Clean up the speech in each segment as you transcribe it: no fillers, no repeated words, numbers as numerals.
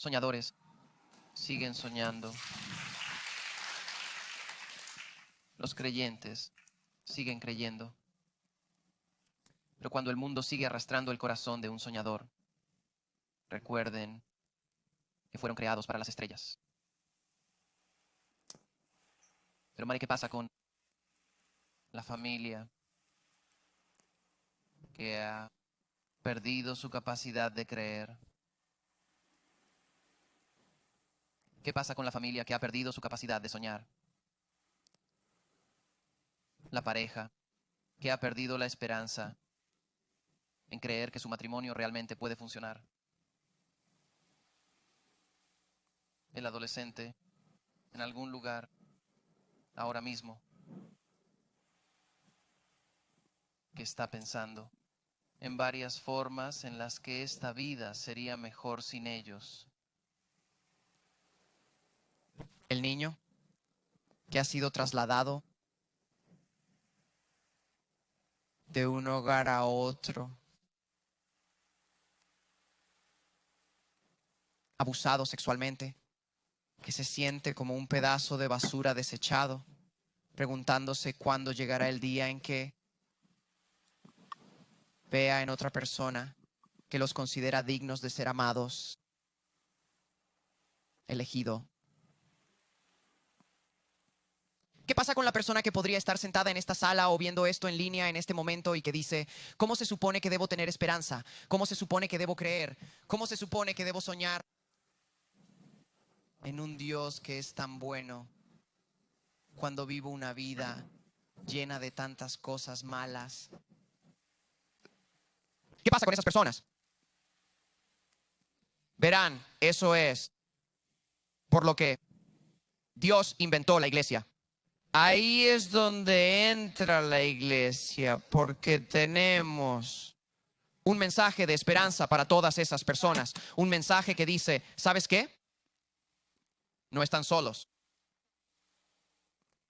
soñadores siguen soñando. Los creyentes siguen creyendo. Pero cuando el mundo sigue arrastrando el corazón de un soñador, recuerden que fueron creados para las estrellas. Pero Mari, ¿qué pasa con la familia que ha perdido su capacidad de creer? ¿Qué pasa con la familia que ha perdido su capacidad de soñar? La pareja que ha perdido la esperanza en creer que su matrimonio realmente puede funcionar. El adolescente en algún lugar ahora mismo que está pensando en varias formas en las que esta vida sería mejor sin ellos. El niño que ha sido trasladado de un hogar a otro, abusado sexualmente, que se siente como un pedazo de basura desechado, preguntándose cuándo llegará el día en que vea en otra persona que los considera dignos de ser amados, elegido. ¿Qué pasa con la persona que podría estar sentada en esta sala o viendo esto en línea en este momento y que dice, ¿cómo se supone que debo tener esperanza? ¿Cómo se supone que debo creer? ¿Cómo se supone que debo soñar en un Dios que es tan bueno cuando vivo una vida llena de tantas cosas malas? ¿Qué pasa con esas personas? Verán, eso es por lo que Dios inventó la iglesia. Ahí es donde entra la iglesia, porque tenemos un mensaje de esperanza para todas esas personas. Un mensaje que dice, ¿sabes qué? No están solos.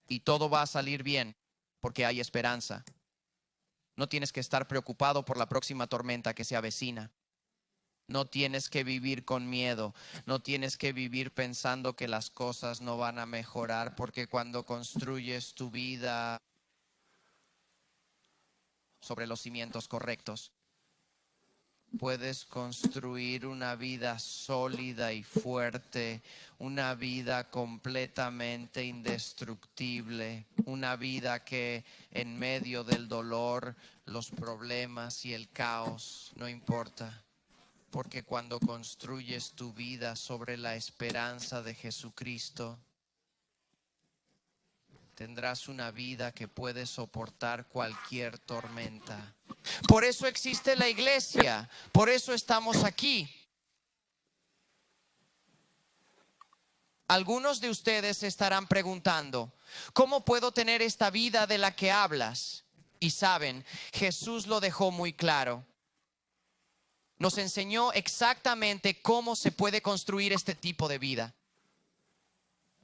Y todo va a salir bien, porque hay esperanza. No tienes que estar preocupado por la próxima tormenta que se avecina. No tienes que vivir con miedo, no tienes que vivir pensando que las cosas no van a mejorar, porque cuando construyes tu vida sobre los cimientos correctos, puedes construir una vida sólida y fuerte, una vida completamente indestructible, una vida que en medio del dolor, los problemas y el caos no importa. Porque cuando construyes tu vida sobre la esperanza de Jesucristo, tendrás una vida que puede soportar cualquier tormenta. Por eso existe la iglesia, por eso estamos aquí. Algunos de ustedes se estarán preguntando, ¿cómo puedo tener esta vida de la que hablas? Y saben, Jesús lo dejó muy claro. Nos enseñó exactamente cómo se puede construir este tipo de vida.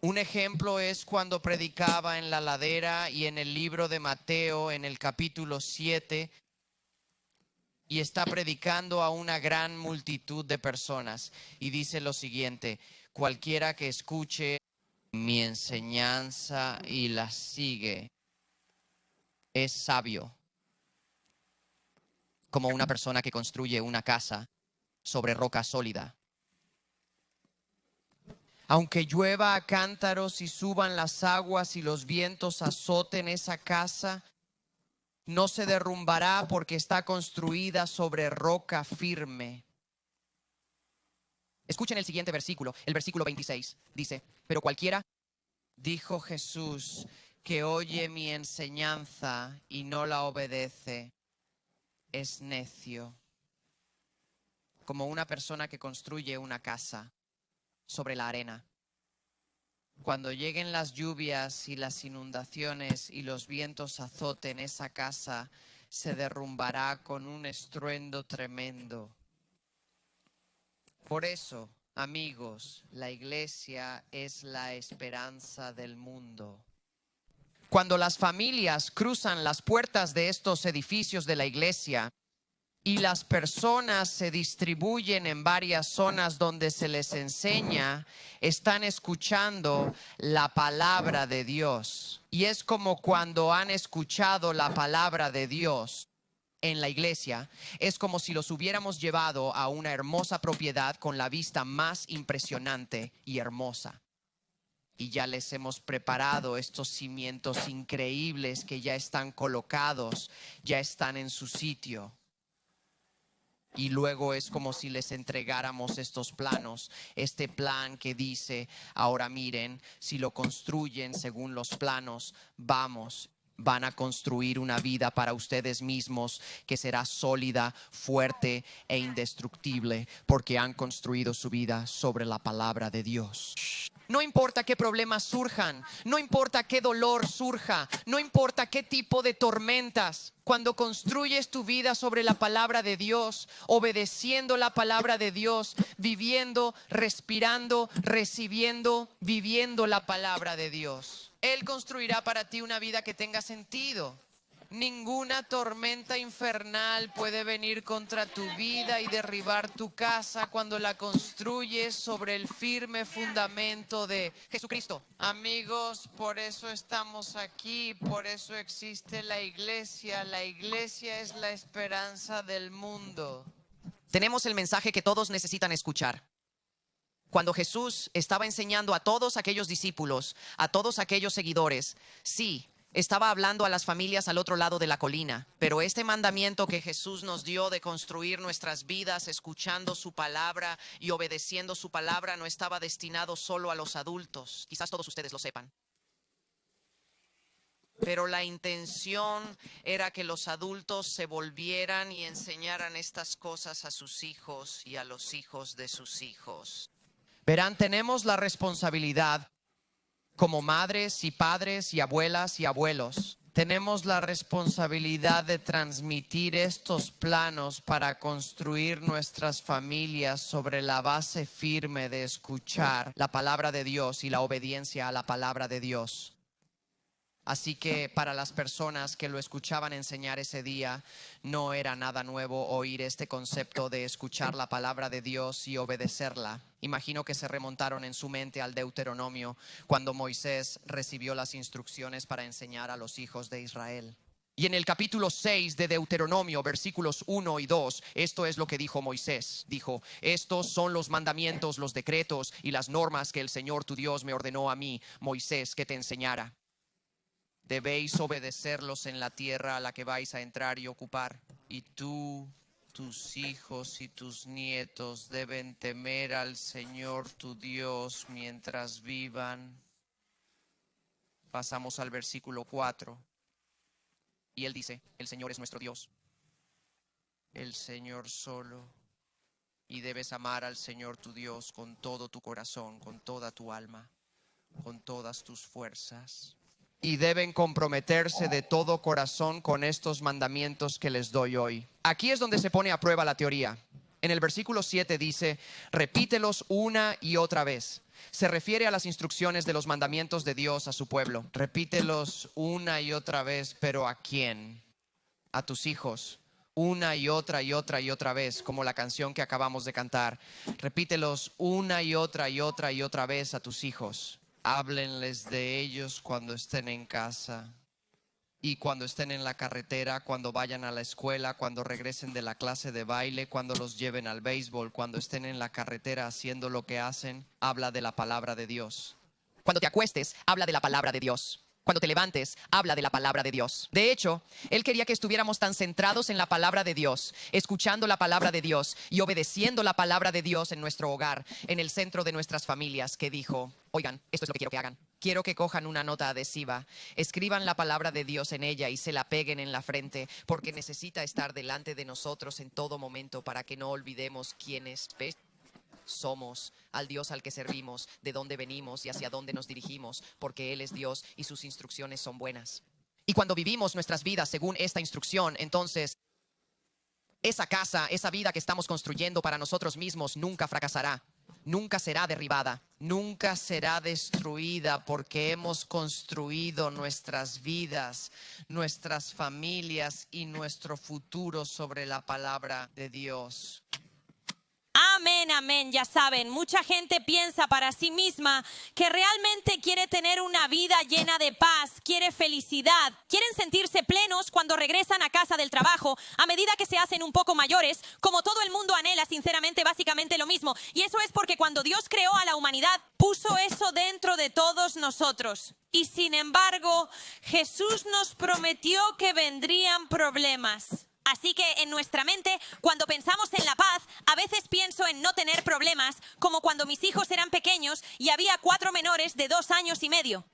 Un ejemplo es cuando predicaba en la ladera y en el libro de Mateo, en el capítulo 7, y está predicando a una gran multitud de personas. Y dice lo siguiente, cualquiera que escuche mi enseñanza y la sigue, es sabio, como una persona que construye una casa sobre roca sólida. Aunque llueva a cántaros y suban las aguas y los vientos azoten esa casa, no se derrumbará porque está construida sobre roca firme. Escuchen el siguiente versículo, el versículo 26. Dice, pero cualquiera, dijo Jesús, que oye mi enseñanza y no la obedece, es necio. Como una persona que construye una casa sobre la arena. Cuando lleguen las lluvias y las inundaciones y los vientos azoten esa casa, se derrumbará con un estruendo tremendo. Por eso, amigos, la iglesia es la esperanza del mundo. Cuando las familias cruzan las puertas de estos edificios de la iglesia, y las personas se distribuyen en varias zonas donde se les enseña, están escuchando la palabra de Dios. Y es como cuando han escuchado la palabra de Dios en la iglesia, es como si los hubiéramos llevado a una hermosa propiedad con la vista más impresionante y hermosa. Y ya les hemos preparado estos cimientos increíbles que ya están colocados, ya están en su sitio. Y luego es como si les entregáramos estos planos, este plan que dice, ahora miren, si lo construyen según los planos, van a construir una vida para ustedes mismos que será sólida, fuerte e indestructible, porque han construido su vida sobre la palabra de Dios. No importa qué problemas surjan, no importa qué dolor surja, no importa qué tipo de tormentas. Cuando construyes tu vida sobre la palabra de Dios, obedeciendo la palabra de Dios, viviendo, respirando, recibiendo, viviendo la palabra de Dios, Él construirá para ti una vida que tenga sentido. Ninguna tormenta infernal puede venir contra tu vida y derribar tu casa cuando la construyes sobre el firme fundamento de Jesucristo. Amigos, por eso estamos aquí, por eso existe la iglesia. La iglesia es la esperanza del mundo. Tenemos el mensaje que todos necesitan escuchar. Cuando Jesús estaba enseñando a todos aquellos discípulos, a todos aquellos seguidores, sí, estaba hablando a las familias al otro lado de la colina, pero este mandamiento que Jesús nos dio de construir nuestras vidas escuchando su palabra y obedeciendo su palabra no estaba destinado solo a los adultos. Quizás todos ustedes lo sepan. Pero la intención era que los adultos se volvieran y enseñaran estas cosas a sus hijos y a los hijos de sus hijos. Verán, tenemos la responsabilidad como madres y padres y abuelas y abuelos. Tenemos la responsabilidad de transmitir estos planos para construir nuestras familias sobre la base firme de escuchar la palabra de Dios y la obediencia a la palabra de Dios. Así que para las personas que lo escuchaban enseñar ese día, no era nada nuevo oír este concepto de escuchar la palabra de Dios y obedecerla. Imagino que se remontaron en su mente al Deuteronomio, cuando Moisés recibió las instrucciones para enseñar a los hijos de Israel. Y en el capítulo 6 de Deuteronomio, versículos 1 y 2, esto es lo que dijo Moisés. Dijo, estos son los mandamientos, los decretos y las normas que el Señor tu Dios me ordenó a mí, Moisés, que te enseñara. Debéis obedecerlos en la tierra a la que vais a entrar y ocupar. Y tú, tus hijos y tus nietos deben temer al Señor tu Dios mientras vivan. Pasamos al versículo 4. Y él dice, el Señor es nuestro Dios, el Señor solo. Y debes amar al Señor tu Dios con todo tu corazón, con toda tu alma, con todas tus fuerzas. Y deben comprometerse de todo corazón con estos mandamientos que les doy hoy. Aquí es donde se pone a prueba la teoría. En el versículo 7 dice, repítelos una y otra vez. Se refiere a las instrucciones de los mandamientos de Dios a su pueblo. Repítelos una y otra vez, pero ¿a quién? A tus hijos. Una y otra y otra y otra vez, como la canción que acabamos de cantar. Repítelos una y otra y otra y otra vez a tus hijos. Háblenles de ellos cuando estén en casa y cuando estén en la carretera, cuando vayan a la escuela, cuando regresen de la clase de baile, cuando los lleven al béisbol, cuando estén en la carretera haciendo lo que hacen. Habla de la palabra de Dios. Cuando te acuestes, habla de la palabra de Dios. Cuando te levantes, habla de la palabra de Dios. De hecho, Él quería que estuviéramos tan centrados en la palabra de Dios, escuchando la palabra de Dios y obedeciendo la palabra de Dios en nuestro hogar, en el centro de nuestras familias, que dijo, oigan, esto es lo que quiero que hagan. Quiero que cojan una nota adhesiva, escriban la palabra de Dios en ella y se la peguen en la frente, porque necesita estar delante de nosotros en todo momento para que no olvidemos quiénes somos, al Dios al que servimos, de dónde venimos y hacia dónde nos dirigimos, porque Él es Dios y sus instrucciones son buenas. Y cuando vivimos nuestras vidas según esta instrucción, entonces esa casa, esa vida que estamos construyendo para nosotros mismos nunca fracasará, nunca será derribada. nunca será destruida porque hemos construido nuestras vidas, nuestras familias y nuestro futuro sobre la palabra de Dios. Amén, amén. Ya saben, mucha gente piensa para sí misma que realmente quiere tener una vida llena de paz, quiere felicidad, quieren sentirse plenos cuando regresan a casa del trabajo a medida que se hacen un poco mayores, como todo el mundo anhela sinceramente básicamente lo mismo. Y eso es porque cuando Dios creó a la humanidad, puso eso dentro de todos nosotros. Y sin embargo, Jesús nos prometió que vendrían problemas. Así que en nuestra mente, cuando pensamos en la paz, a veces pienso en no tener problemas, como cuando mis hijos eran pequeños y había 4 menores de 2 años y medio.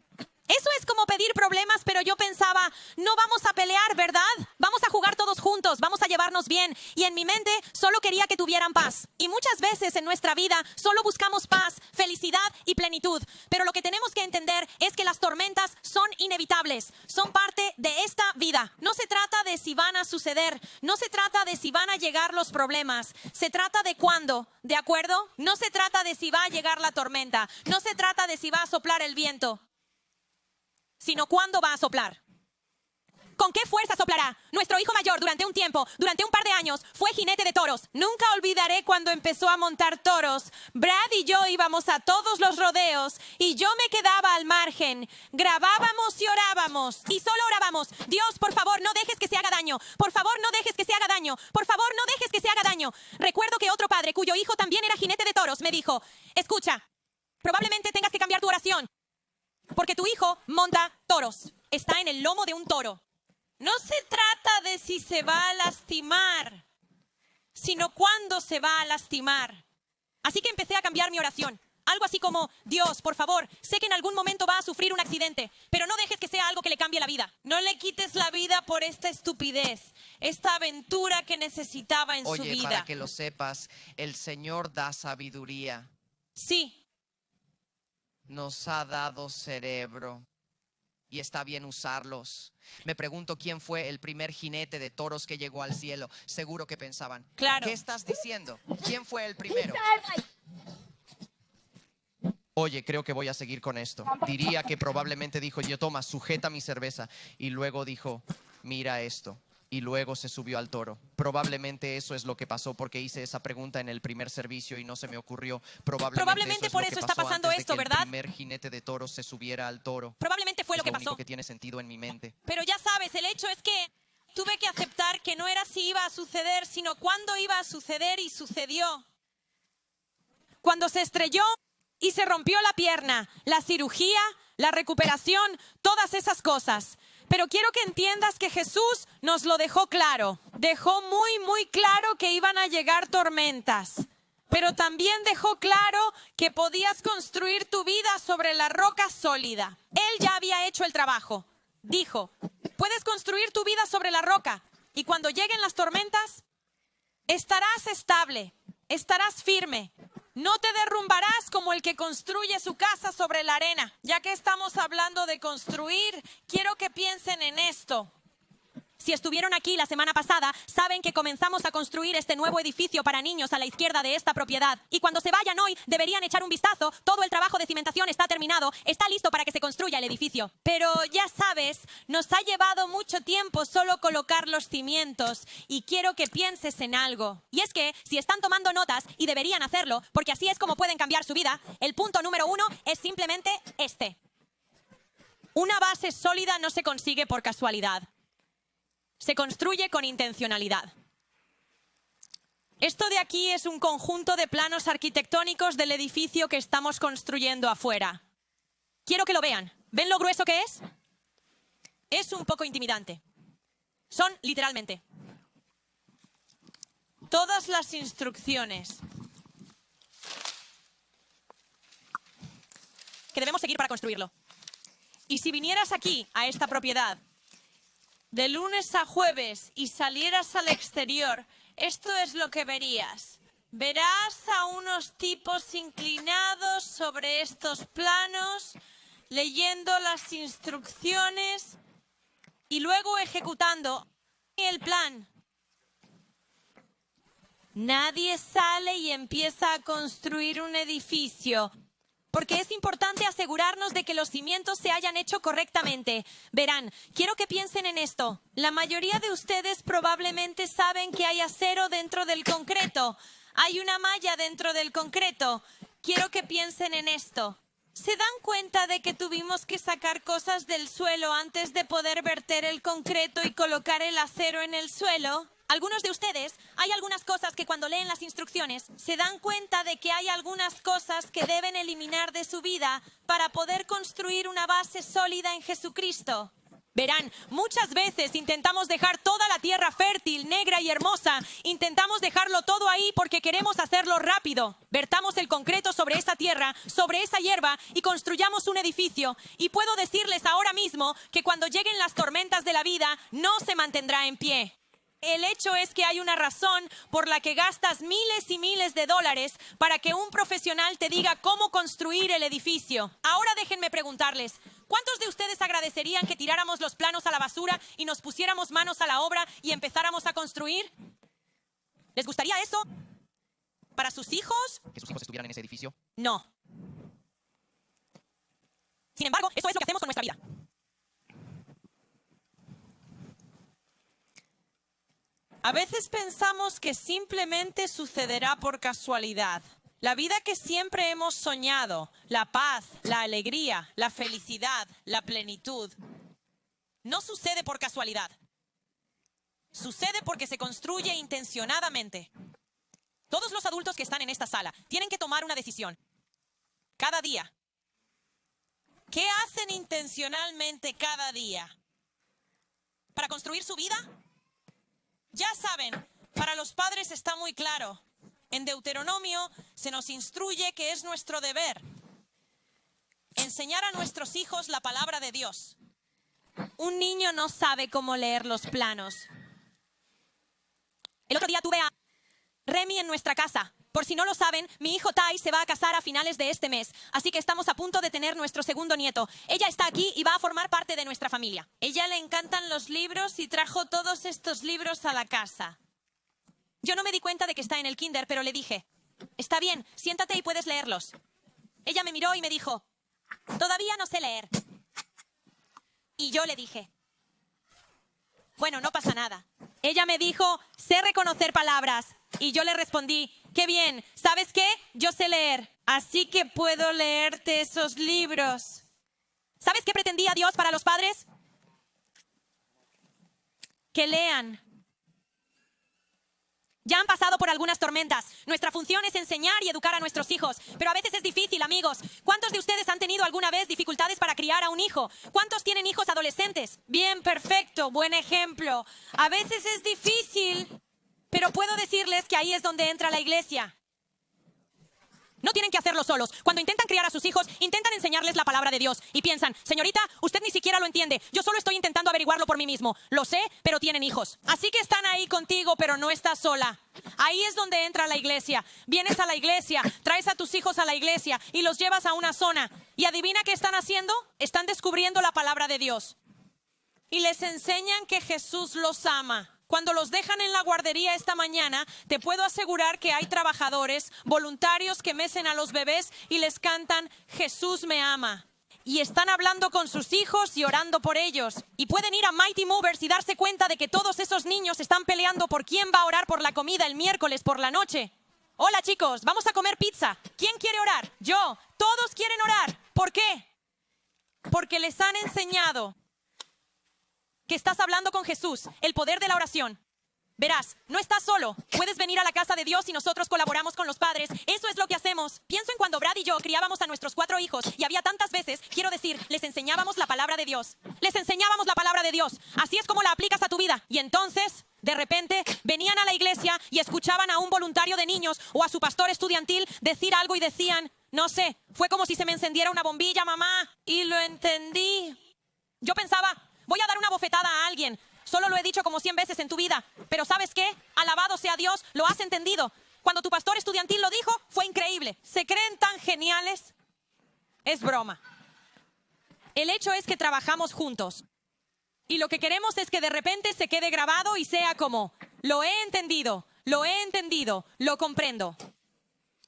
Eso es como pedir problemas, pero yo pensaba, no vamos a pelear, ¿verdad? Vamos a jugar todos juntos, vamos a llevarnos bien. Y en mi mente solo quería que tuvieran paz. Y muchas veces en nuestra vida solo buscamos paz, felicidad y plenitud. Pero lo que tenemos que entender es que las tormentas son inevitables, son parte de esta vida. No se trata de si van a suceder, no se trata de si van a llegar los problemas, se trata de cuándo, ¿de acuerdo? No se trata de si va a llegar la tormenta, no se trata de si va a soplar el viento, sino cuándo va a soplar. ¿Con qué fuerza soplará? Nuestro hijo mayor durante un tiempo, durante un par de años, fue jinete de toros. Nunca olvidaré cuando empezó a montar toros. Brad y yo íbamos a todos los rodeos y yo me quedaba al margen. Grabábamos y orábamos. Y solo orábamos. Dios, por favor, no dejes que se haga daño. Por favor, no dejes que se haga daño. Por favor, no dejes que se haga daño. Recuerdo que otro padre, cuyo hijo también era jinete de toros, me dijo, escucha, probablemente tengas que cambiar tu oración, porque tu hijo monta toros. Está en el lomo de un toro. No se trata de si se va a lastimar, sino cuándo se va a lastimar. Así que empecé a cambiar mi oración. Algo así como, Dios, por favor, sé que en algún momento va a sufrir un accidente, pero no dejes que sea algo que le cambie la vida. No le quites la vida por esta estupidez, esta aventura que necesitaba en su vida. Oye, para que lo sepas, el Señor da sabiduría. Sí. Nos ha dado cerebro y está bien usarlos. Me pregunto quién fue el primer jinete de toros que llegó al cielo. Seguro que pensaban, Claro. ¿qué estás diciendo? ¿Quién fue el primero? Oye, creo que voy a seguir con esto. Diría que probablemente dijo, yo toma, sujeta mi cerveza. Y luego dijo, mira esto. Y luego se subió al toro. Probablemente eso es lo que pasó porque hice esa pregunta en el primer servicio y no se me ocurrió. Probablemente por eso está pasando esto, ¿verdad? El primer jinete de toros se subiera al toro. Probablemente fue lo que Es lo único pasó. que tiene sentido en mi mente. Pero ya sabes, el hecho es que tuve que aceptar que no era si iba a suceder, sino cuándo iba a suceder, y sucedió. Cuando se estrelló y se rompió la pierna, la cirugía, la recuperación, todas esas cosas. Pero quiero que entiendas que Jesús nos lo dejó claro. Dejó muy, muy claro que iban a llegar tormentas. Pero también dejó claro que podías construir tu vida sobre la roca sólida. Él ya había hecho el trabajo. Dijo, puedes construir tu vida sobre la roca. Y cuando lleguen las tormentas, estarás estable, estarás firme. No te derrumbarás como el que construye su casa sobre la arena. Ya que estamos hablando de construir, quiero que piensen en esto. Si estuvieron aquí la semana pasada, saben que comenzamos a construir este nuevo edificio para niños a la izquierda de esta propiedad. Y cuando se vayan hoy, deberían echar un vistazo. Todo el trabajo de cimentación está terminado. Está listo para que se construya el edificio. Pero ya sabes, nos ha llevado mucho tiempo solo colocar los cimientos. Y quiero que pienses en algo. Y es que, si están tomando notas, y deberían hacerlo, porque así es como pueden cambiar su vida, el punto número 1 es simplemente este. Una base sólida no se consigue por casualidad. Se construye con intencionalidad. Esto de aquí es un conjunto de planos arquitectónicos del edificio que estamos construyendo afuera. Quiero que lo vean. ¿Ven lo grueso que es? Es un poco intimidante. Son, literalmente, todas las instrucciones que debemos seguir para construirlo. Y si vinieras aquí, a esta propiedad, de lunes a jueves y salieras al exterior, esto es lo que verías. Verás a unos tipos inclinados sobre estos planos, leyendo las instrucciones y luego ejecutando el plan. Nadie sale y empieza a construir un edificio porque es importante asegurarnos de que los cimientos se hayan hecho correctamente. Verán, quiero que piensen en esto. La mayoría de ustedes probablemente saben que hay acero dentro del concreto. Hay una malla dentro del concreto. Quiero que piensen en esto. ¿Se dan cuenta de que tuvimos que sacar cosas del suelo antes de poder verter el concreto y colocar el acero en el suelo? Algunos de ustedes, hay algunas cosas que cuando leen las instrucciones se dan cuenta de que hay algunas cosas que deben eliminar de su vida para poder construir una base sólida en Jesucristo. Verán, muchas veces intentamos dejar toda la tierra fértil, negra y hermosa. Intentamos dejarlo todo ahí porque queremos hacerlo rápido. Vertamos el concreto sobre esa tierra, sobre esa hierba y construyamos un edificio. Y puedo decirles ahora mismo que cuando lleguen las tormentas de la vida, no se mantendrá en pie. El hecho es que hay una razón por la que gastas miles y miles de dólares para que un profesional te diga cómo construir el edificio. Ahora déjenme preguntarles, ¿cuántos de ustedes agradecerían que tiráramos los planos a la basura y nos pusiéramos manos a la obra y empezáramos a construir? ¿Les gustaría eso? ¿Para sus hijos? ¿Que sus hijos estuvieran en ese edificio? No. Sin embargo, eso es lo que hacemos con nuestra vida. A veces pensamos que simplemente sucederá por casualidad. La vida que siempre hemos soñado, la paz, la alegría, la felicidad, la plenitud, no sucede por casualidad. Sucede porque se construye intencionadamente. Todos los adultos que están en esta sala tienen que tomar una decisión. Cada día. ¿Qué hacen intencionalmente cada día? ¿Para construir su vida? Ya saben, para los padres está muy claro. En Deuteronomio se nos instruye que es nuestro deber enseñar a nuestros hijos la palabra de Dios. Un niño no sabe cómo leer los planos. El otro día tuve a Remy en nuestra casa. Por si no lo saben, mi hijo Tai se va a casar a finales de este mes, así que estamos a punto de tener nuestro segundo nieto. Ella está aquí y va a formar parte de nuestra familia. Ella le encantan los libros y trajo todos estos libros a la casa. Yo no me di cuenta de que está en el kinder, pero le dije, está bien, siéntate y puedes leerlos. Ella me miró y me dijo, todavía no sé leer. Y yo le dije, bueno, no pasa nada. Ella me dijo, sé reconocer palabras. Y yo le respondí, qué bien, ¿sabes qué? Yo sé leer, así que puedo leerte esos libros. ¿Sabes qué pretendía Dios para los padres? Que lean. Ya han pasado por algunas tormentas. Nuestra función es enseñar y educar a nuestros hijos. Pero a veces es difícil, amigos. ¿Cuántos de ustedes han tenido alguna vez dificultades para criar a un hijo? ¿Cuántos tienen hijos adolescentes? Bien, perfecto, buen ejemplo. A veces es difícil, pero puedo decirles que ahí es donde entra la iglesia. No tienen que hacerlo solos. Cuando intentan criar a sus hijos, intentan enseñarles la palabra de Dios. Y piensan, señorita, usted ni siquiera lo entiende. Yo solo estoy intentando averiguarlo por mí mismo. Lo sé, pero tienen hijos. Así que están ahí contigo, pero no estás sola. Ahí es donde entra la iglesia. Vienes a la iglesia, traes a tus hijos a la iglesia y los llevas a una zona. ¿Y adivina qué están haciendo? Están descubriendo la palabra de Dios. Y les enseñan que Jesús los ama. Cuando los dejan en la guardería esta mañana, te puedo asegurar que hay trabajadores, voluntarios que mecen a los bebés y les cantan, Jesús me ama. Y están hablando con sus hijos y orando por ellos. Y pueden ir a Mighty Movers y darse cuenta de que todos esos niños están peleando por quién va a orar por la comida el miércoles por la noche. Hola chicos, vamos a comer pizza. ¿Quién quiere orar? Yo. Todos quieren orar. ¿Por qué? Porque les han enseñado que estás hablando con Jesús, el poder de la oración. Verás, no estás solo. Puedes venir a la casa de Dios y nosotros colaboramos con los padres. Eso es lo que hacemos. Pienso en cuando Brad y yo criábamos a nuestros 4 hijos y había tantas veces, quiero decir, les enseñábamos la palabra de Dios. Les enseñábamos la palabra de Dios. Así es como la aplicas a tu vida. Y entonces, de repente, venían a la iglesia y escuchaban a un voluntario de niños o a su pastor estudiantil decir algo y decían, no sé, fue como si se me encendiera una bombilla, mamá. Y lo entendí. Yo pensaba, voy a dar una bofetada a alguien. Solo lo he dicho como 100 veces en tu vida. Pero ¿sabes qué? Alabado sea Dios, lo has entendido. Cuando tu pastor estudiantil lo dijo, fue increíble. ¿Se creen tan geniales? Es broma. El hecho es que trabajamos juntos. Y lo que queremos es que de repente se quede grabado y sea como, lo he entendido, lo comprendo.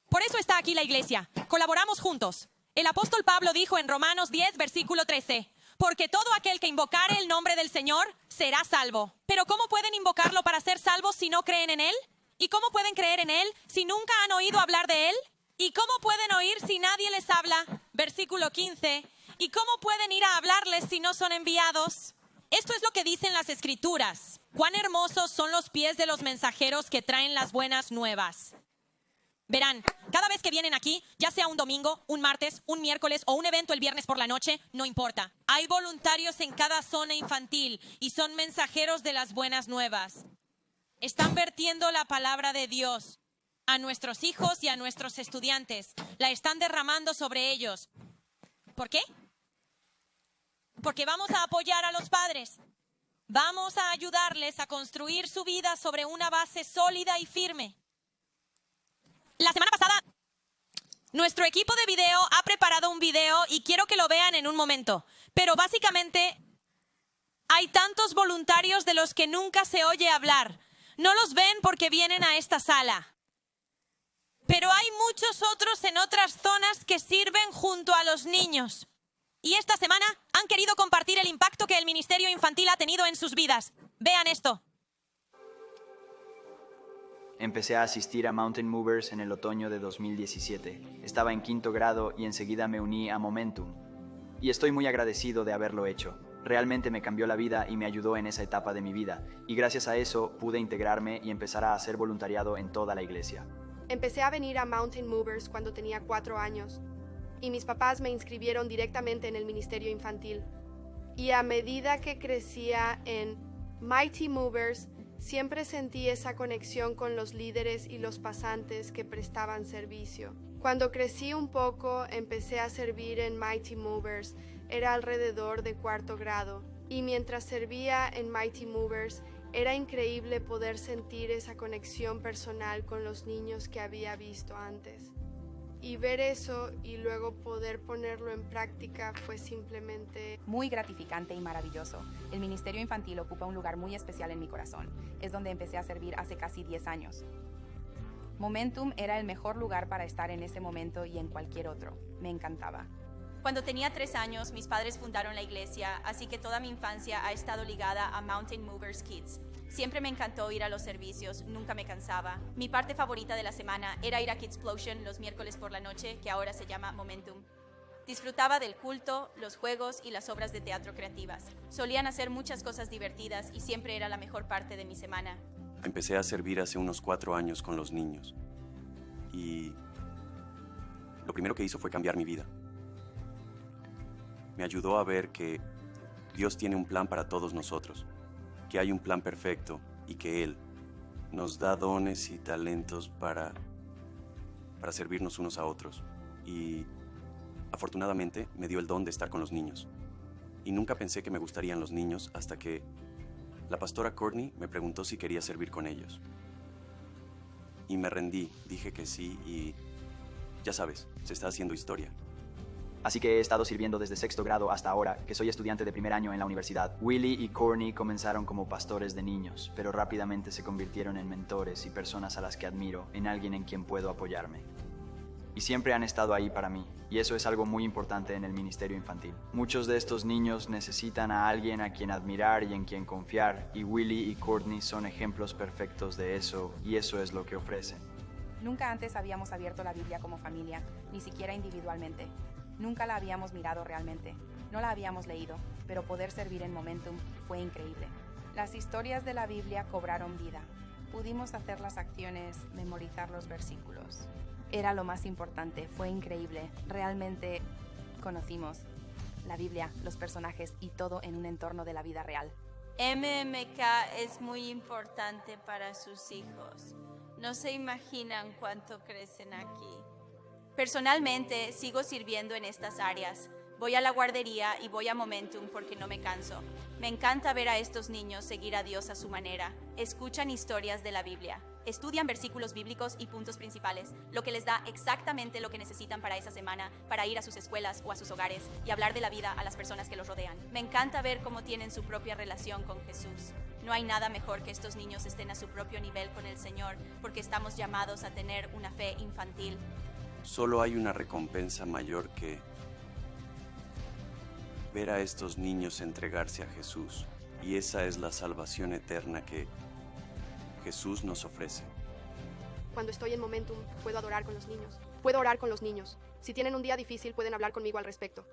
Por eso está aquí la iglesia. Colaboramos juntos. El apóstol Pablo dijo en Romanos 10, versículo 13, porque todo aquel que invocare el nombre del Señor será salvo. Pero ¿cómo pueden invocarlo para ser salvos si no creen en Él? ¿Y cómo pueden creer en Él si nunca han oído hablar de Él? ¿Y cómo pueden oír si nadie les habla? Versículo 15. ¿Y cómo pueden ir a hablarles si no son enviados? Esto es lo que dicen las Escrituras. Cuán hermosos son los pies de los mensajeros que traen las buenas nuevas. Verán, cada vez que vienen aquí, ya sea un domingo, un martes, un miércoles o un evento el viernes por la noche, no importa. Hay voluntarios en cada zona infantil y son mensajeros de las buenas nuevas. Están vertiendo la palabra de Dios a nuestros hijos y a nuestros estudiantes. La están derramando sobre ellos. ¿Por qué? Porque vamos a apoyar a los padres. Vamos a ayudarles a construir su vida sobre una base sólida y firme. La semana pasada, nuestro equipo de video ha preparado un video y quiero que lo vean en un momento. Pero básicamente, hay tantos voluntarios de los que nunca se oye hablar. No los ven porque vienen a esta sala. Pero hay muchos otros en otras zonas que sirven junto a los niños. Y esta semana han querido compartir el impacto que el ministerio infantil ha tenido en sus vidas. Vean esto. Empecé a asistir a Mountain Movers en el otoño de 2017. Estaba en 5º grado y enseguida me uní a Momentum. Y estoy muy agradecido de haberlo hecho. Realmente me cambió la vida y me ayudó en esa etapa de mi vida. Y gracias a eso pude integrarme y empezar a hacer voluntariado en toda la iglesia. Empecé a venir a Mountain Movers cuando tenía 4 años. Y mis papás me inscribieron directamente en el ministerio infantil. Y a medida que crecía en Mighty Movers, siempre sentí esa conexión con los líderes y los pasantes que prestaban servicio. Cuando crecí un poco, empecé a servir en Mighty Movers. Era alrededor de 4º grado. Y mientras servía en Mighty Movers, era increíble poder sentir esa conexión personal con los niños que había visto antes. Y ver eso y luego poder ponerlo en práctica fue simplemente muy gratificante y maravilloso. El ministerio infantil ocupa un lugar muy especial en mi corazón. Es donde empecé a servir hace casi 10 años. Momentum era el mejor lugar para estar en ese momento y en cualquier otro. Me encantaba. Cuando tenía 3 años, mis padres fundaron la iglesia, así que toda mi infancia ha estado ligada a Mountain Movers Kids. Siempre me encantó ir a los servicios, nunca me cansaba. Mi parte favorita de la semana era ir a Kidsplosion los miércoles por la noche, que ahora se llama Momentum. Disfrutaba del culto, los juegos y las obras de teatro creativas. Solían hacer muchas cosas divertidas y siempre era la mejor parte de mi semana. Empecé a servir hace unos 4 años con los niños. Y lo primero que hizo fue cambiar mi vida. Me ayudó a ver que Dios tiene un plan para todos nosotros, que hay un plan perfecto y que Él nos da dones y talentos para servirnos unos a otros. Y afortunadamente me dio el don de estar con los niños. Y nunca pensé que me gustarían los niños hasta que la pastora Courtney me preguntó si quería servir con ellos. Y me rendí, dije que sí y ya sabes, se está haciendo historia. Así que he estado sirviendo desde 6º grado hasta ahora, que soy estudiante de primer año en la universidad. Willie y Courtney comenzaron como pastores de niños, pero rápidamente se convirtieron en mentores y personas a las que admiro, en alguien en quien puedo apoyarme. Y siempre han estado ahí para mí, y eso es algo muy importante en el ministerio infantil. Muchos de estos niños necesitan a alguien a quien admirar y en quien confiar, y Willie y Courtney son ejemplos perfectos de eso, y eso es lo que ofrecen. Nunca antes habíamos abierto la Biblia como familia, ni siquiera individualmente. Nunca la habíamos mirado realmente, no la habíamos leído, pero poder servir en Momentum fue increíble. Las historias de la Biblia cobraron vida. Pudimos hacer las acciones, memorizar los versículos. Era lo más importante, fue increíble. Realmente conocimos la Biblia, los personajes y todo en un entorno de la vida real. MMK es muy importante para sus hijos. No se imaginan cuánto crecen aquí. Personalmente, sigo sirviendo en estas áreas. Voy a la guardería y voy a Momentum porque no me canso. Me encanta ver a estos niños seguir a Dios a su manera. Escuchan historias de la Biblia. Estudian versículos bíblicos y puntos principales, lo que les da exactamente lo que necesitan para esa semana, para ir a sus escuelas o a sus hogares y hablar de la vida a las personas que los rodean. Me encanta ver cómo tienen su propia relación con Jesús. No hay nada mejor que estos niños estén a su propio nivel con el Señor, porque estamos llamados a tener una fe infantil. Solo hay una recompensa mayor que ver a estos niños entregarse a Jesús. Y esa es la salvación eterna que Jesús nos ofrece. Cuando estoy en Momentum, puedo adorar con los niños. Puedo orar con los niños. Si tienen un día difícil, pueden hablar conmigo al respecto.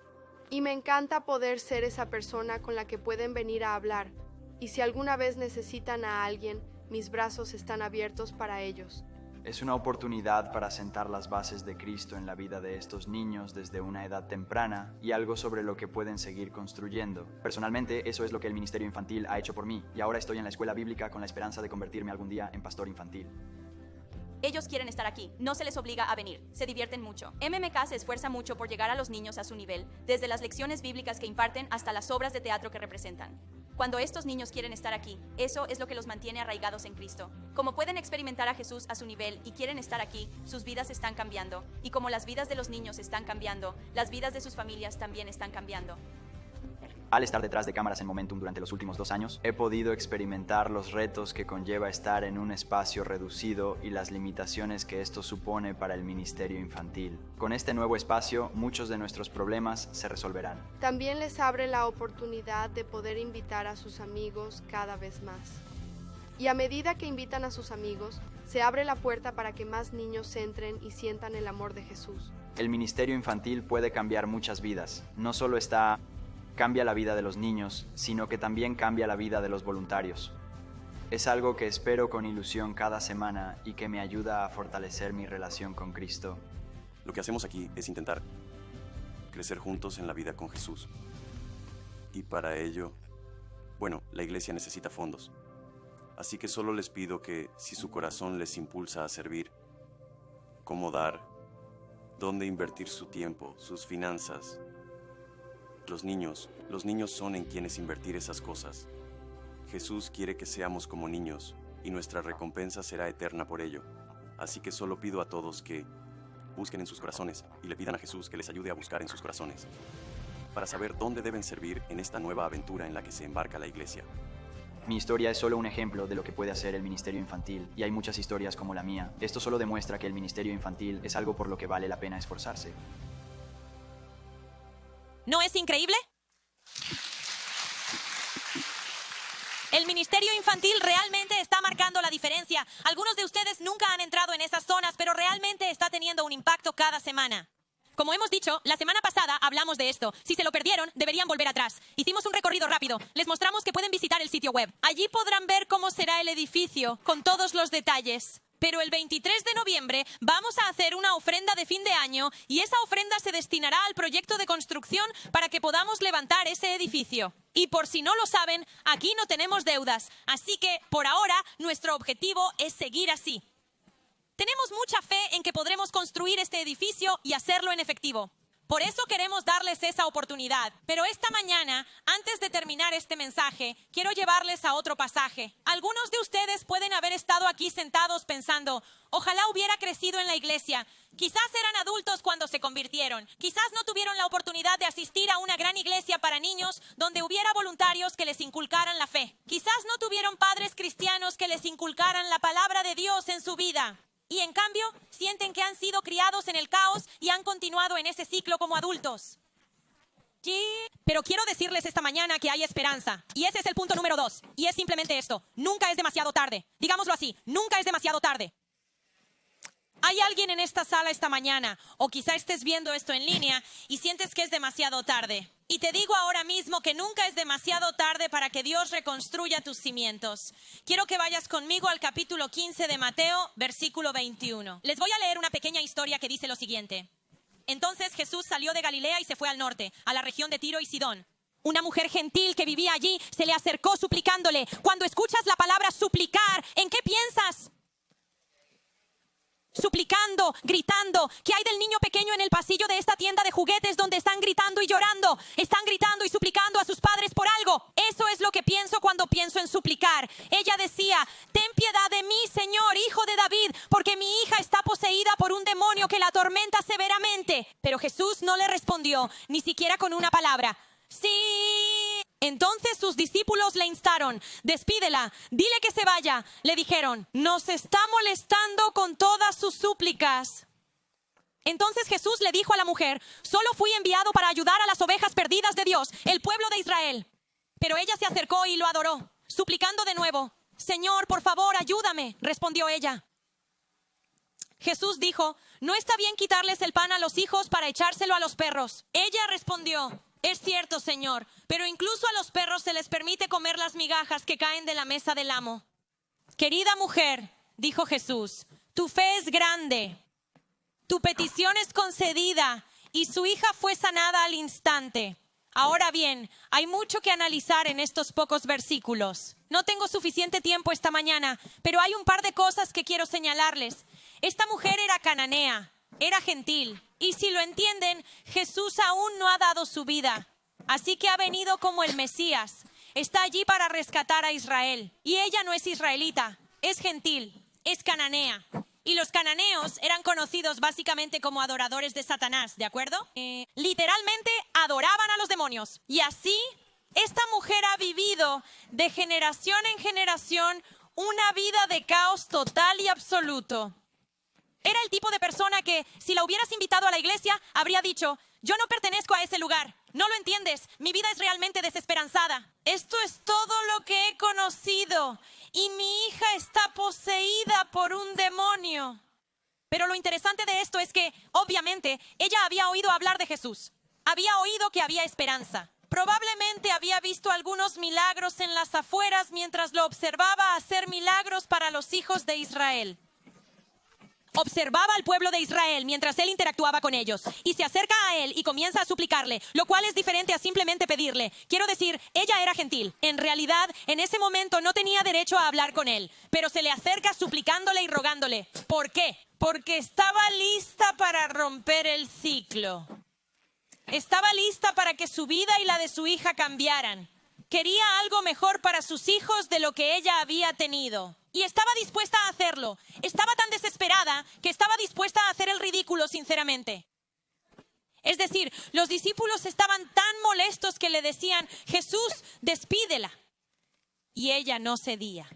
Y me encanta poder ser esa persona con la que pueden venir a hablar. Y si alguna vez necesitan a alguien, mis brazos están abiertos para ellos. Es una oportunidad para sentar las bases de Cristo en la vida de estos niños desde una edad temprana y algo sobre lo que pueden seguir construyendo. Personalmente, eso es lo que el Ministerio Infantil ha hecho por mí, y ahora estoy en la escuela bíblica con la esperanza de convertirme algún día en pastor infantil. Ellos quieren estar aquí, no se les obliga a venir, se divierten mucho. MMK se esfuerza mucho por llegar a los niños a su nivel, desde las lecciones bíblicas que imparten hasta las obras de teatro que representan. Cuando estos niños quieren estar aquí, eso es lo que los mantiene arraigados en Cristo. Como pueden experimentar a Jesús a su nivel y quieren estar aquí, sus vidas están cambiando. Y como las vidas de los niños están cambiando, las vidas de sus familias también están cambiando. Al estar detrás de cámaras en Momentum durante los últimos 2 años, he podido experimentar los retos que conlleva estar en un espacio reducido y las limitaciones que esto supone para el ministerio infantil. Con este nuevo espacio, muchos de nuestros problemas se resolverán. También les abre la oportunidad de poder invitar a sus amigos cada vez más. Y a medida que invitan a sus amigos, se abre la puerta para que más niños entren y sientan el amor de Jesús. El ministerio infantil puede cambiar muchas vidas. No solo cambia la vida de los niños, sino que también cambia la vida de los voluntarios. Es algo que espero con ilusión cada semana y que me ayuda a fortalecer mi relación con Cristo. Lo que hacemos aquí es intentar crecer juntos en la vida con Jesús. Y para ello, la iglesia necesita fondos. Así que solo les pido que, si su corazón les impulsa a servir, cómo dar, dónde invertir su tiempo, sus finanzas. Los niños son en quienes invertir esas cosas. Jesús quiere que seamos como niños, y nuestra recompensa será eterna por ello. Así que solo pido a todos que busquen en sus corazones y le pidan a Jesús que les ayude a buscar en sus corazones, para saber dónde deben servir en esta nueva aventura en la que se embarca la iglesia. Mi historia es solo un ejemplo de lo que puede hacer el ministerio infantil, y hay muchas historias como la mía. Esto solo demuestra que el ministerio infantil es algo por lo que vale la pena esforzarse. ¿No es increíble? El ministerio infantil realmente está marcando la diferencia. Algunos de ustedes nunca han entrado en esas zonas, pero realmente está teniendo un impacto cada semana. Como hemos dicho, la semana pasada hablamos de esto. Si se lo perdieron, deberían volver atrás. Hicimos un recorrido rápido. Les mostramos que pueden visitar el sitio web. Allí podrán ver cómo será el edificio, con todos los detalles. Pero el 23 de noviembre vamos a hacer una ofrenda de fin de año y esa ofrenda se destinará al proyecto de construcción para que podamos levantar ese edificio. Y por si no lo saben, aquí no tenemos deudas. Así que, por ahora, nuestro objetivo es seguir así. Tenemos mucha fe en que podremos construir este edificio y hacerlo en efectivo. Por eso queremos darles esa oportunidad. Pero esta mañana, antes de terminar este mensaje, quiero llevarles a otro pasaje. Algunos de ustedes pueden haber estado aquí sentados pensando, ojalá hubiera crecido en la iglesia. Quizás eran adultos cuando se convirtieron. Quizás no tuvieron la oportunidad de asistir a una gran iglesia para niños donde hubiera voluntarios que les inculcaran la fe. Quizás no tuvieron padres cristianos que les inculcaran la palabra de Dios en su vida. Y en cambio, sienten que han sido criados en el caos y han continuado en ese ciclo como adultos. Sí, pero quiero decirles esta mañana que hay esperanza. Y ese es el punto número 2. Y es simplemente esto. Nunca es demasiado tarde. Digámoslo así, nunca es demasiado tarde. Hay alguien en esta sala esta mañana, o quizá estés viendo esto en línea y sientes que es demasiado tarde. Y te digo ahora mismo que nunca es demasiado tarde para que Dios reconstruya tus cimientos. Quiero que vayas conmigo al capítulo 15 de Mateo, versículo 21. Les voy a leer una pequeña historia que dice lo siguiente. Entonces Jesús salió de Galilea y se fue al norte, a la región de Tiro y Sidón. Una mujer gentil que vivía allí se le acercó suplicándole. Cuando escuchas la palabra suplicar, ¿en qué piensas? Suplicando, gritando. ¿Qué hay del niño pequeño en el pasillo de esta tienda de juguetes donde están gritando y llorando? Están gritando y suplicando a sus padres por algo. Eso es lo que pienso cuando pienso en suplicar. Ella decía, ten piedad de mí, Señor, hijo de David, porque mi hija está poseída por un demonio que la atormenta severamente. Pero Jesús no le respondió, ni siquiera con una palabra. Sí. Entonces sus discípulos le instaron, despídela, dile que se vaya. Le dijeron, nos está molestando con todas sus súplicas. Entonces Jesús le dijo a la mujer: solo fui enviado para ayudar a las ovejas perdidas de Dios, el pueblo de Israel. Pero ella se acercó y lo adoró, suplicando de nuevo: Señor, por favor, ayúdame. Respondió ella. Jesús dijo: no está bien quitarles el pan a los hijos para echárselo a los perros. Ella respondió: es cierto, Señor, pero incluso a los perros se les permite comer las migajas que caen de la mesa del amo. Querida mujer, dijo Jesús, tu fe es grande. Tu petición es concedida, y su hija fue sanada al instante. Ahora bien, hay mucho que analizar en estos pocos versículos. No tengo suficiente tiempo esta mañana, pero hay un par de cosas que quiero señalarles. Esta mujer era cananea, era gentil, y si lo entienden, Jesús aún no ha dado su vida. Así que ha venido como el Mesías. Está allí para rescatar a Israel. Y ella no es israelita, es gentil, es cananea. Y los cananeos eran conocidos básicamente como adoradores de Satanás, ¿de acuerdo? Literalmente adoraban a los demonios. Y así, esta mujer ha vivido de generación en generación una vida de caos total y absoluto. Era el tipo de persona que, si la hubieras invitado a la iglesia, habría dicho: yo no pertenezco a ese lugar. No lo entiendes, mi vida es realmente desesperanzada. Esto es todo lo que he conocido y mi hija está poseída por un demonio. Pero lo interesante de esto es que, obviamente, ella había oído hablar de Jesús. Había oído que había esperanza. Probablemente había visto algunos milagros en las afueras mientras lo observaba hacer milagros para los hijos de Israel. Observaba al pueblo de Israel mientras él interactuaba con ellos y se acerca a él y comienza a suplicarle, lo cual es diferente a simplemente pedirle. Quiero decir, ella era gentil. En realidad, en ese momento no tenía derecho a hablar con él, pero se le acerca suplicándole y rogándole. ¿Por qué? Porque estaba lista para romper el ciclo. Estaba lista para que su vida y la de su hija cambiaran. Quería algo mejor para sus hijos de lo que ella había tenido. Y estaba dispuesta a hacerlo. Estaba tan desesperada que estaba dispuesta a hacer el ridículo, sinceramente. Es decir, los discípulos estaban tan molestos que le decían: Jesús, despídela. Y ella no cedía.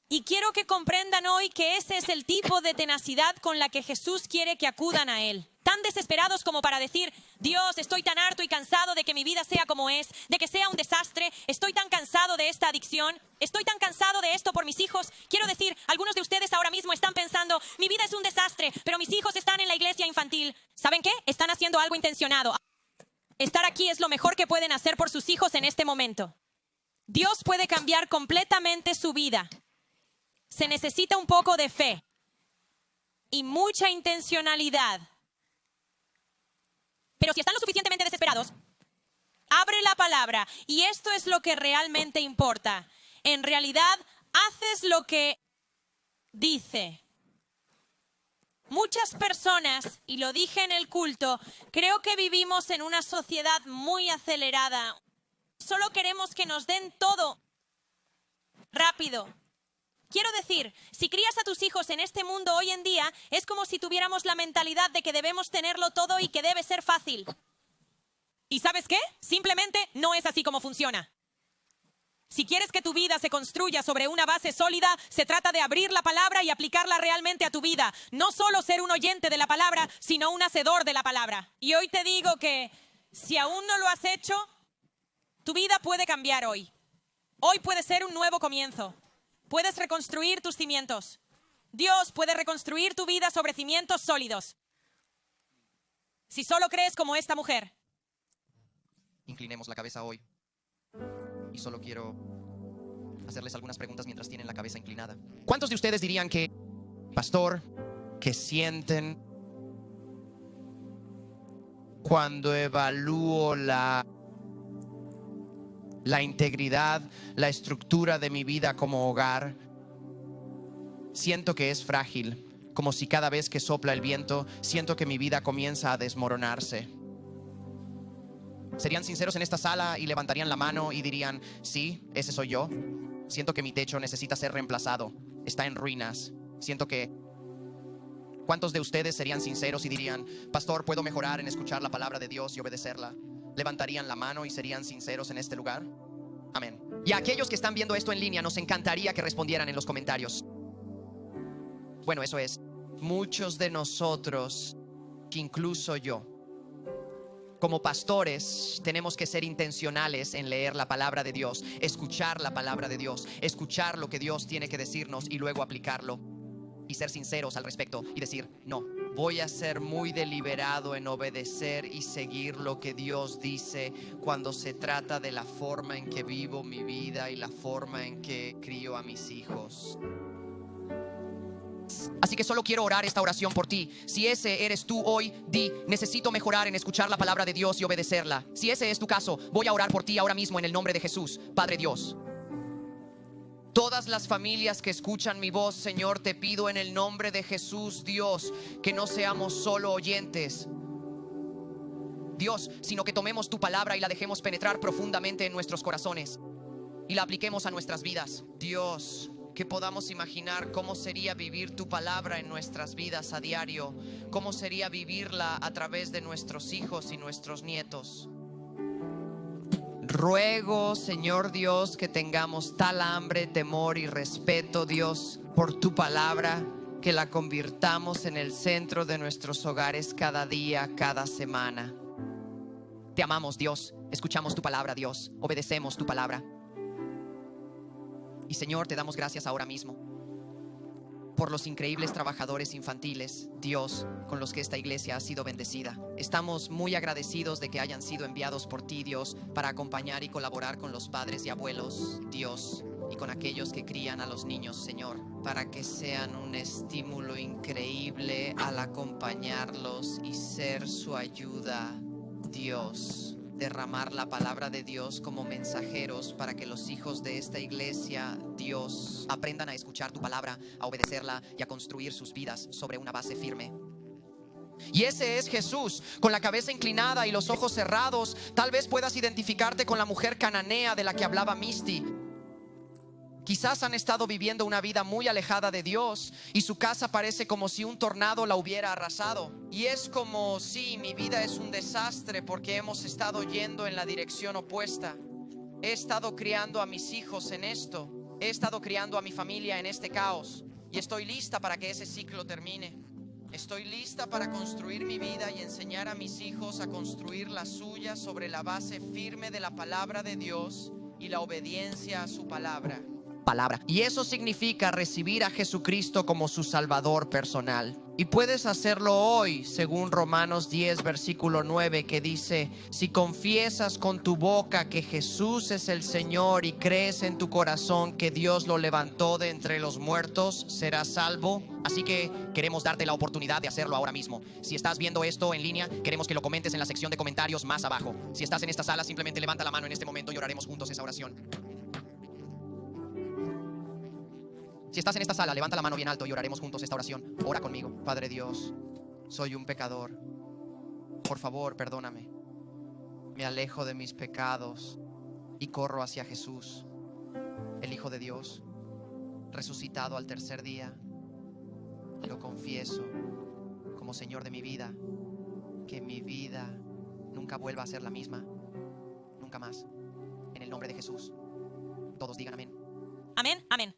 Y quiero que comprendan hoy que ese es el tipo de tenacidad con la que Jesús quiere que acudan a Él. Tan desesperados como para decir: Dios, estoy tan harto y cansado de que mi vida sea como es, de que sea un desastre, estoy tan cansado de esta adicción, estoy tan cansado de esto por mis hijos. Quiero decir, algunos de ustedes ahora mismo están pensando: mi vida es un desastre, pero mis hijos están en la iglesia infantil. ¿Saben qué? Están haciendo algo intencionado. Estar aquí es lo mejor que pueden hacer por sus hijos en este momento. Dios puede cambiar completamente su vida. Se necesita un poco de fe y mucha intencionalidad. Pero si están lo suficientemente desesperados, abre la palabra y esto es lo que realmente importa. En realidad, haces lo que dice. Muchas personas, y lo dije en el culto, creo que vivimos en una sociedad muy acelerada. Solo queremos que nos den todo rápido. Quiero decir, si crías a tus hijos en este mundo hoy en día, es como si tuviéramos la mentalidad de que debemos tenerlo todo y que debe ser fácil. ¿Y sabes qué? Simplemente no es así como funciona. Si quieres que tu vida se construya sobre una base sólida, se trata de abrir la palabra y aplicarla realmente a tu vida. No solo ser un oyente de la palabra, sino un hacedor de la palabra. Y hoy te digo que si aún no lo has hecho, tu vida puede cambiar hoy. Hoy puede ser un nuevo comienzo. Puedes reconstruir tus cimientos. Dios puede reconstruir tu vida sobre cimientos sólidos. Si solo crees como esta mujer. Inclinemos la cabeza hoy. Y solo quiero hacerles algunas preguntas mientras tienen la cabeza inclinada. ¿Cuántos de ustedes dirían que, pastor, que sienten cuando evalúo la integridad, la estructura de mi vida como hogar, siento que es frágil, como si cada vez que sopla el viento, siento que mi vida comienza a desmoronarse? ¿Serían sinceros en esta sala y levantarían la mano y dirían: sí, ese soy yo? Siento que mi techo necesita ser reemplazado, está en ruinas. Siento que... ¿Cuántos de ustedes serían sinceros y dirían: pastor, puedo mejorar en escuchar la palabra de Dios y obedecerla? ¿Levantarían la mano y serían sinceros en este lugar? Amén. Y a aquellos que están viendo esto en línea, nos encantaría que respondieran en los comentarios. Bueno, eso es. Muchos de nosotros que incluso yo. Como pastores tenemos que ser intencionales en leer la palabra de Dios, escuchar la palabra de Dios, escuchar lo que Dios tiene que decirnos y luego aplicarlo y ser sinceros al respecto y decir, no, voy a ser muy deliberado en obedecer y seguir lo que Dios dice cuando se trata de la forma en que vivo mi vida y la forma en que crío a mis hijos. Así que solo quiero orar esta oración por ti. Si ese eres tú hoy, di, necesito mejorar en escuchar la palabra de Dios y obedecerla. Si ese es tu caso, voy a orar por ti ahora mismo en el nombre de Jesús. Padre Dios, todas las familias que escuchan mi voz, Señor, te pido en el nombre de Jesús, Dios, que no seamos solo oyentes, Dios, sino que tomemos tu palabra y la dejemos penetrar profundamente en nuestros corazones y la apliquemos a nuestras vidas. Dios, que podamos imaginar cómo sería vivir tu palabra en nuestras vidas a diario, cómo sería vivirla a través de nuestros hijos y nuestros nietos. Ruego, Señor Dios, que tengamos tal hambre, temor y respeto, Dios, por tu palabra, que la convirtamos en el centro de nuestros hogares cada día, cada semana. Te amamos, Dios, escuchamos tu palabra, Dios, obedecemos tu palabra. Y Señor, te damos gracias ahora mismo por los increíbles trabajadores infantiles, Dios, con los que esta iglesia ha sido bendecida. Estamos muy agradecidos de que hayan sido enviados por ti, Dios, para acompañar y colaborar con los padres y abuelos, Dios, y con aquellos que crían a los niños, Señor, para que sean un estímulo increíble al acompañarlos y ser su ayuda, Dios. Derramar la palabra de Dios como mensajeros para que los hijos de esta iglesia, Dios, aprendan a escuchar tu palabra, a obedecerla y a construir sus vidas sobre una base firme. Y ese es Jesús, con la cabeza inclinada y los ojos cerrados. Tal vez puedas identificarte con la mujer cananea de la que hablaba Misty. Quizás han estado viviendo una vida muy alejada de Dios y su casa parece como si un tornado la hubiera arrasado. Y es como si mi vida es un desastre porque hemos estado yendo en la dirección opuesta. He estado criando a mis hijos en esto. He estado criando a mi familia en este caos. Y estoy lista para que ese ciclo termine. Estoy lista para construir mi vida y enseñar a mis hijos a construir la suya sobre la base firme de la palabra de Dios y la obediencia a su palabra. Y eso significa recibir a Jesucristo como su Salvador personal. Y puedes hacerlo hoy, según Romanos 10, versículo 9, que dice: si confiesas con tu boca que Jesús es el Señor y crees en tu corazón que Dios lo levantó de entre los muertos, serás salvo. Así que queremos darte la oportunidad de hacerlo ahora mismo. Si estás viendo esto en línea, queremos que lo comentes en la sección de comentarios más abajo. Si estás en esta sala, simplemente levanta la mano en este momento y oraremos juntos esa oración. Si estás en esta sala, levanta la mano bien alto y oraremos juntos esta oración. Ora conmigo. Padre Dios, soy un pecador. Por favor, perdóname. Me alejo de mis pecados y corro hacia Jesús, el Hijo de Dios, resucitado al tercer día. Lo confieso como Señor de mi vida. Que mi vida nunca vuelva a ser la misma. Nunca más. En el nombre de Jesús. Todos digan amén. Amén, amén.